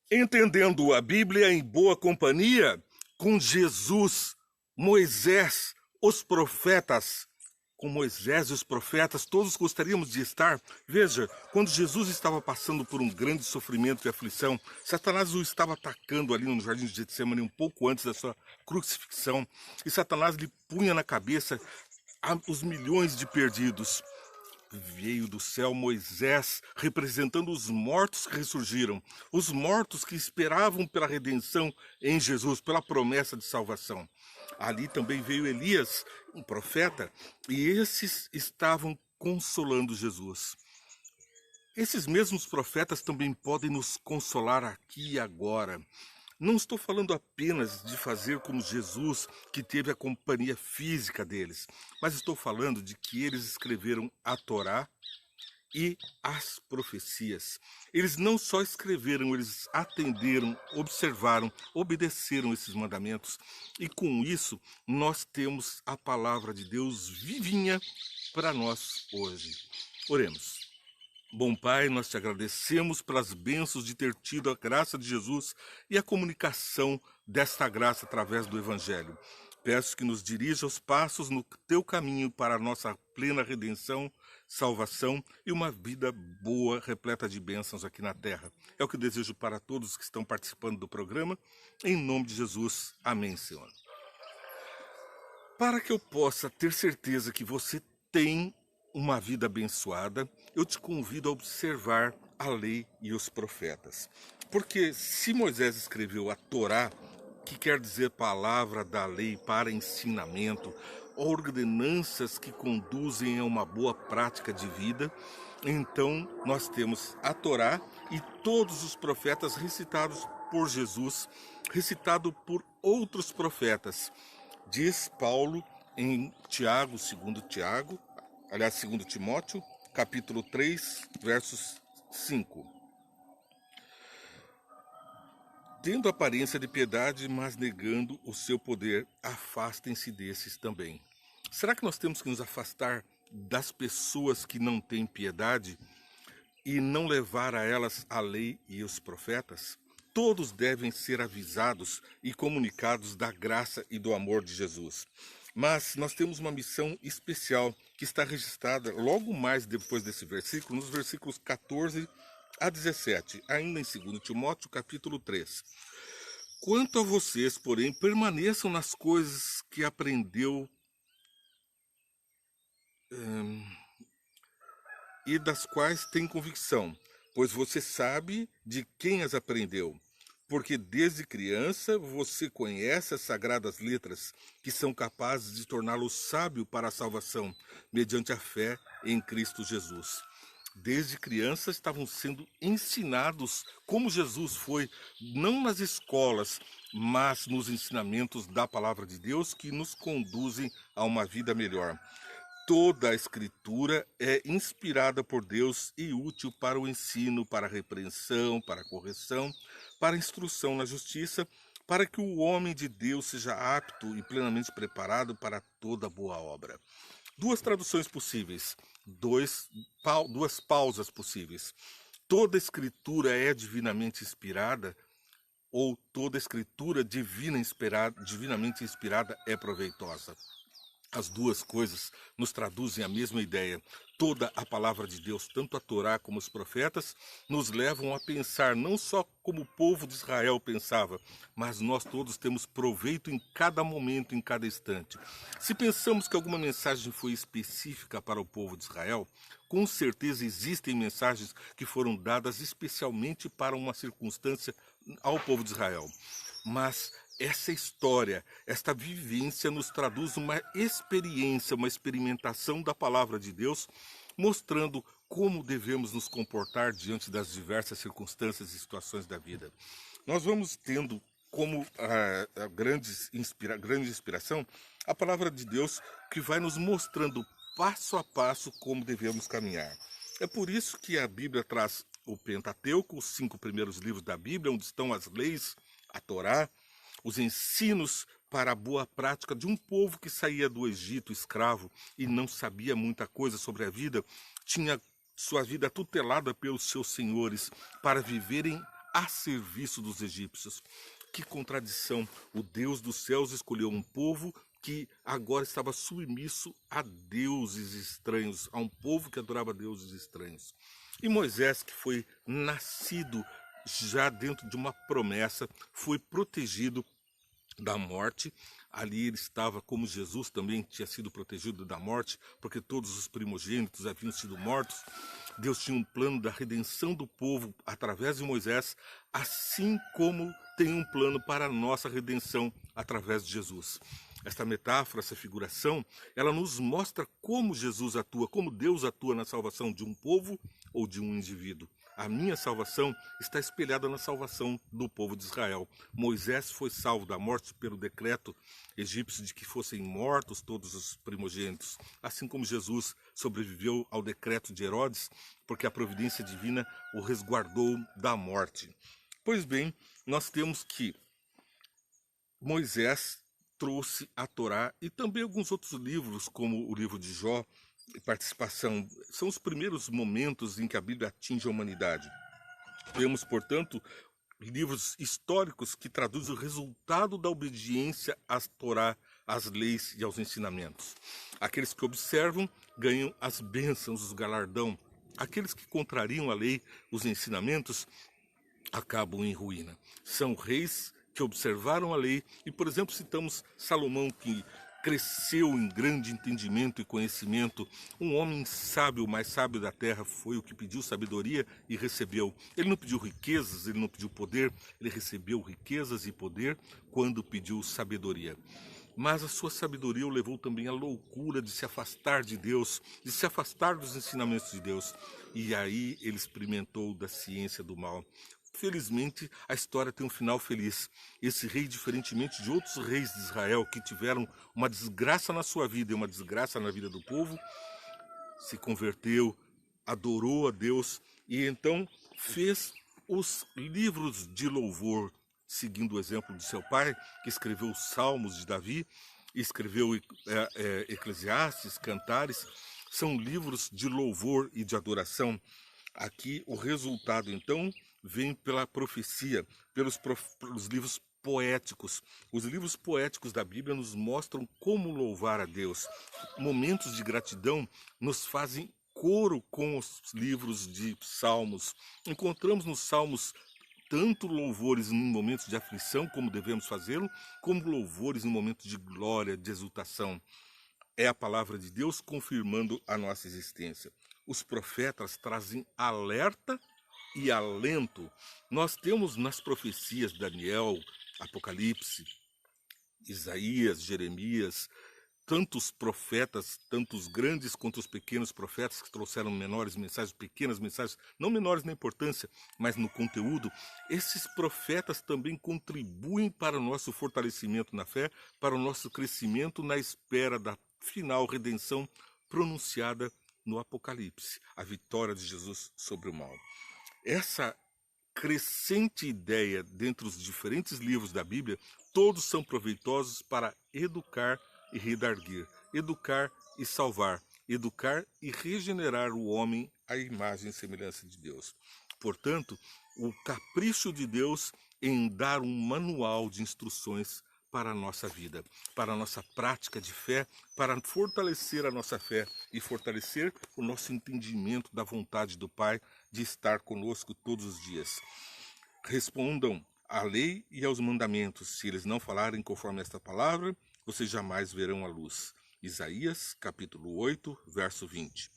Entendendo a Bíblia em boa companhia, com Jesus, Moisés, os profetas. Com Moisés e os profetas, todos gostaríamos de estar. Veja, quando Jesus estava passando por um grande sofrimento e aflição, Satanás o estava atacando ali no jardim de Getsemane um pouco antes da sua crucifixão, e Satanás lhe punha na cabeça os milhões de perdidos. Veio do céu Moisés, representando os mortos que ressurgiram, os mortos que esperavam pela redenção em Jesus, pela promessa de salvação. Ali também veio Elias, um profeta, e esses estavam consolando Jesus. Esses mesmos profetas também podem nos consolar aqui e agora. Não estou falando apenas de fazer como Jesus, que teve a companhia física deles, mas estou falando de que eles escreveram a Torá e as profecias. Eles não só escreveram, eles atenderam, observaram, obedeceram esses mandamentos. E com isso, nós temos a palavra de Deus vivinha para nós hoje. Oremos. Bom Pai, nós te agradecemos pelas bênçãos de ter tido a graça de Jesus e a comunicação desta graça através do Evangelho. Peço que nos dirija os passos no teu caminho para a nossa plena redenção, salvação e uma vida boa, repleta de bênçãos aqui na terra. É o que desejo para todos que estão participando do programa. Em nome de Jesus. Amém, Senhor. Para que eu possa ter certeza que você tem uma vida abençoada, eu te convido a observar a lei e os profetas. Porque se Moisés escreveu a Torá, que quer dizer palavra da lei para ensinamento, ordenanças que conduzem a uma boa prática de vida, então nós temos a Torá e todos os profetas recitados por Jesus, recitado por outros profetas. Diz Paulo em Tiago, 2 Timóteo, capítulo 3, versos 5. Tendo aparência de piedade, mas negando o seu poder, afastem-se desses também. Será que nós temos que nos afastar das pessoas que não têm piedade e não levar a elas a lei e os profetas? Todos devem ser avisados e comunicados da graça e do amor de Jesus. Mas nós temos uma missão especial que está registrada logo mais depois desse versículo, nos versículos 14 a 17, ainda em 2 Timóteo, capítulo 3. Quanto a vocês, porém, permaneçam nas coisas que aprendeu e das quais tem convicção, pois você sabe de quem as aprendeu. Porque desde criança você conhece as sagradas letras, que são capazes de torná-lo sábio para a salvação, mediante a fé em Cristo Jesus. Desde criança estavam sendo ensinados como Jesus foi, não nas escolas, mas nos ensinamentos da palavra de Deus que nos conduzem a uma vida melhor. Toda a Escritura é inspirada por Deus e útil para o ensino, para a repreensão, para a correção, para a instrução na justiça, para que o homem de Deus seja apto e plenamente preparado para toda boa obra. Duas traduções possíveis, duas pausas possíveis. Toda Escritura é divinamente inspirada, ou toda Escritura divinamente inspirada é proveitosa. As duas coisas nos traduzem a mesma ideia. Toda a palavra de Deus, tanto a Torá como os profetas, nos levam a pensar não só como o povo de Israel pensava, mas nós todos temos proveito em cada momento, em cada instante. Se pensamos que alguma mensagem foi específica para o povo de Israel, com certeza existem mensagens que foram dadas especialmente para uma circunstância ao povo de Israel. Mas essa história, esta vivência nos traduz uma experiência, uma experimentação da palavra de Deus, mostrando como devemos nos comportar diante das diversas circunstâncias e situações da vida. Nós vamos tendo como a grande inspiração a palavra de Deus, que vai nos mostrando passo a passo como devemos caminhar. É por isso que a Bíblia traz o Pentateuco, os 5 primeiros livros da Bíblia, onde estão as leis, A Torá, os ensinos para a boa prática de um povo que saía do Egito escravo e não sabia muita coisa sobre a vida, tinha sua vida tutelada pelos seus senhores para viverem a serviço dos egípcios. Que contradição! O Deus dos céus escolheu um povo que agora estava submisso a deuses estranhos, a um povo que adorava deuses estranhos. E Moisés, que foi nascido já dentro de uma promessa, foi protegido da morte. Ali ele estava como Jesus também tinha sido protegido da morte, porque todos os primogênitos haviam sido mortos. Deus tinha um plano da redenção do povo através de Moisés, assim como tem um plano para a nossa redenção através de Jesus. Esta metáfora, essa figuração, ela nos mostra como Jesus atua, como Deus atua na salvação de um povo ou de um indivíduo. A minha salvação está espelhada na salvação do povo de Israel. Moisés foi salvo da morte pelo decreto egípcio de que fossem mortos todos os primogênitos, assim como Jesus sobreviveu ao decreto de Herodes, porque a providência divina o resguardou da morte. Pois bem, nós temos que Moisés trouxe a Torá e também alguns outros livros, como o livro de Jó, participação. São os primeiros momentos em que a Bíblia atinge a humanidade. Temos, portanto, livros históricos que traduzem o resultado da obediência à Torá, às leis e aos ensinamentos. Aqueles que observam ganham as bênçãos, os galardão. Aqueles que contrariam a lei, os ensinamentos, acabam em ruína. São reis que observaram a lei e, por exemplo, citamos Salomão, que cresceu em grande entendimento e conhecimento. Um homem sábio, o mais sábio da terra, foi o que pediu sabedoria e recebeu. Ele não pediu riquezas, ele não pediu poder, ele recebeu riquezas e poder quando pediu sabedoria. Mas a sua sabedoria o levou também à loucura de se afastar de Deus, de se afastar dos ensinamentos de Deus. E aí ele experimentou da ciência do mal. Felizmente, a história tem um final feliz. Esse rei, diferentemente de outros reis de Israel que tiveram uma desgraça na sua vida e uma desgraça na vida do povo, se converteu, adorou a Deus e então fez os livros de louvor, seguindo o exemplo de seu pai, que escreveu os Salmos de Davi, escreveu Eclesiastes, Cantares. São livros de louvor e de adoração. Aqui o resultado, então, vem pela profecia, pelos livros poéticos. Os livros poéticos da Bíblia nos mostram como louvar a Deus. Momentos de gratidão nos fazem coro com os livros de salmos. Encontramos nos salmos tanto louvores em momentos de aflição, como devemos fazê-lo, como louvores em momentos de glória, de exultação. É a palavra de Deus confirmando a nossa existência. Os profetas trazem alerta e alento. Nós temos nas profecias Daniel, Apocalipse, Isaías, Jeremias, tantos profetas, tantos grandes quanto os pequenos profetas que trouxeram menores mensagens, pequenas mensagens, não menores na importância, mas no conteúdo. Esses profetas também contribuem para o nosso fortalecimento na fé, para o nosso crescimento na espera da final redenção pronunciada no Apocalipse, a vitória de Jesus sobre o mal. Essa crescente ideia dentre os diferentes livros da Bíblia, todos são proveitosos para educar e redarguir, educar e salvar, educar e regenerar o homem à imagem e semelhança de Deus. Portanto, o capricho de Deus em dar um manual de instruções para a nossa vida, para a nossa prática de fé, para fortalecer a nossa fé e fortalecer o nosso entendimento da vontade do Pai de estar conosco todos os dias. Respondam à lei e aos mandamentos. Se eles não falarem conforme esta palavra, vocês jamais verão a luz. Isaías, capítulo 8, verso 20.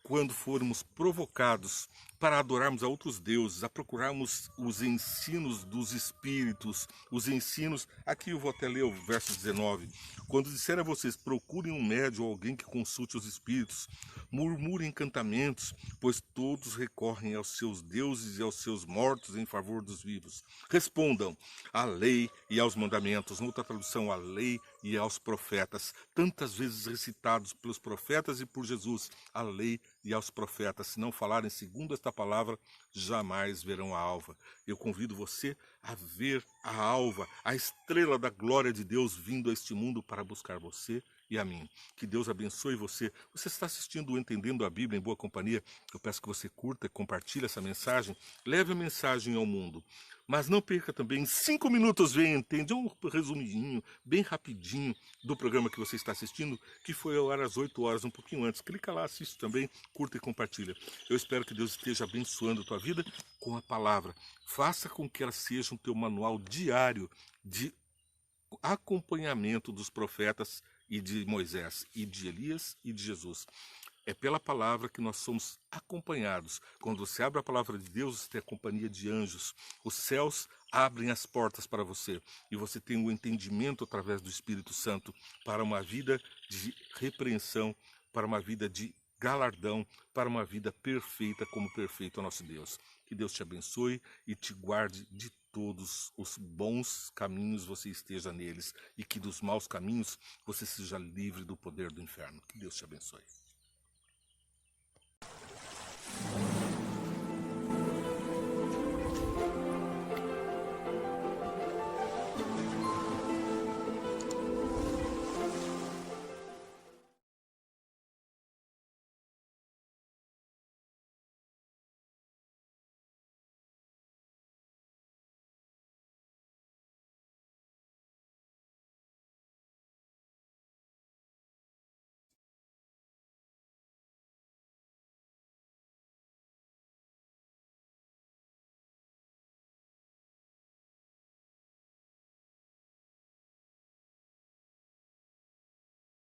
Quando formos provocados para adorarmos a outros deuses, a procurarmos os ensinos dos espíritos, os ensinos... Aqui eu vou até ler o verso 19. Quando disser a vocês, procurem um médium ou alguém que consulte os espíritos, murmurem encantamentos, pois todos recorrem aos seus deuses e aos seus mortos em favor dos vivos. Respondam à lei e aos mandamentos, noutra tradução, à lei e aos profetas, tantas vezes recitados pelos profetas e por Jesus, a lei e aos profetas, se não falarem segundo esta palavra, jamais verão a alva. Eu convido você a ver a alva, a estrela da glória de Deus vindo a este mundo para buscar você e a mim. Que Deus abençoe você. Você está assistindo o Entendendo a Bíblia em Boa Companhia. Eu peço que você curta e compartilhe essa mensagem. Leve a mensagem ao mundo. Mas não perca também, em 5 minutos, vem, entende? Um resumidinho, bem rapidinho, do programa que você está assistindo, que foi ao ar às 8 horas, um pouquinho antes. Clica lá, assiste também, curta e compartilha. Eu espero que Deus esteja abençoando a tua vida com a palavra. Faça com que ela seja um teu manual diário de acompanhamento dos profetas e de Moisés, e de Elias e de Jesus. É pela palavra que nós somos acompanhados. Quando você abre a palavra de Deus, você tem a companhia de anjos. Os céus abrem as portas para você. E você tem o entendimento através do Espírito Santo para uma vida de repreensão, para uma vida de galardão, para uma vida perfeita como perfeito é o nosso Deus. Que Deus te abençoe e te guarde de todos os bons caminhos você esteja neles e que dos maus caminhos você seja livre do poder do inferno. Que Deus te abençoe.